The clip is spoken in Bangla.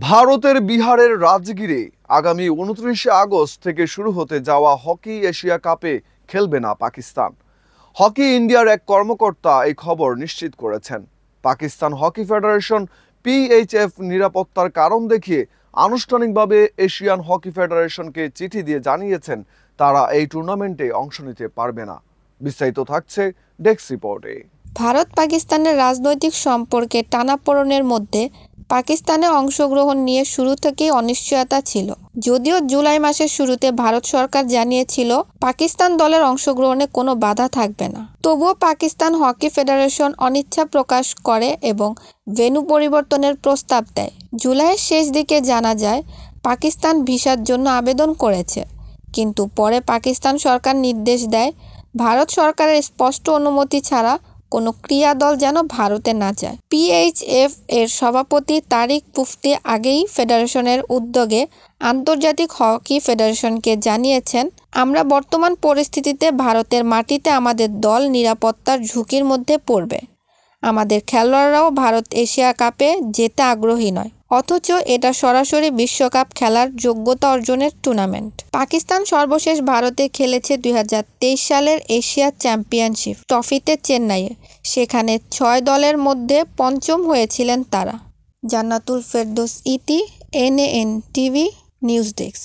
ভারতের বিহারের রাজগিরে আগামী 29 আগস্ট থেকে শুরু হতে যাওয়া হকি এশিয়া কাপে খেলবে না পাকিস্তান। হকি ইন্ডিয়ার এক কর্মকর্তা এই খবর নিশ্চিত করেছেন। পাকিস্তান হকি ফেডারেশন PHF নিরাপত্তার কারণ দেখিয়ে আনুষ্ঠানিকভাবে এশিয়ান হকি ফেডারেশনকে চিঠি দিয়ে জানিয়েছেন তারা এই টুর্নামেন্টে অংশ নিতে পারবে না। বিস্তারিত থাকছে ডেস্ক রিপোর্টে। ভারত পাকিস্তানের রাজনৈতিক সম্পর্কে টানাপোড়েনের মধ্যে পাকিস্তানে অংশগ্রহণ নিয়ে শুরু থেকেই অনিশ্চয়তা ছিল। যদিও জুলাই মাসের শুরুতে ভারত সরকার জানিয়েছিল পাকিস্তান দলের অংশগ্রহণে কোনো বাধা থাকবে না, তবুও পাকিস্তান হকি ফেডারেশন অনিচ্ছা প্রকাশ করে এবং ভেন্যু পরিবর্তনের প্রস্তাব দেয়। জুলাইয়ের শেষ দিকে জানা যায় পাকিস্তান ভিসার জন্য আবেদন করেছে, কিন্তু পরে পাকিস্তান সরকার নির্দেশ দেয় ভারত সরকারের স্পষ্ট অনুমতি ছাড়া কোনো ক্রীড়া দল যেন ভারতে না যায়। PHF এর সভাপতি তারিক মুফতি আগেই ফেডারেশনের উদ্যোগে আন্তর্জাতিক হকি ফেডারেশনকে জানিয়েছেন, আমরা বর্তমান পরিস্থিতিতে ভারতের মাটিতে আমাদের দল নিরাপত্তার ঝুঁকির মধ্যে পড়বে। আমাদের খেলোয়াড়রাও ভারত এশিয়া কাপে যেতে আগ্রহী নয়, অথচ এটা সরাসরি বিশ্বকাপ খেলার যোগ্যতা অর্জনের টুর্নামেন্ট। পাকিস্তান সর্বশেষ ভারতে খেলেছে 2023 সালের এশিয়া চ্যাম্পিয়নশিপ ট্রফিতে চেন্নাইয়ে। সেখানে 6 দলের মধ্যে পঞ্চম হয়েছিলেন তারা। জান্নাতুল ফেরদৌস, ইতি, NAN TV, নিউজ ডেস্ক।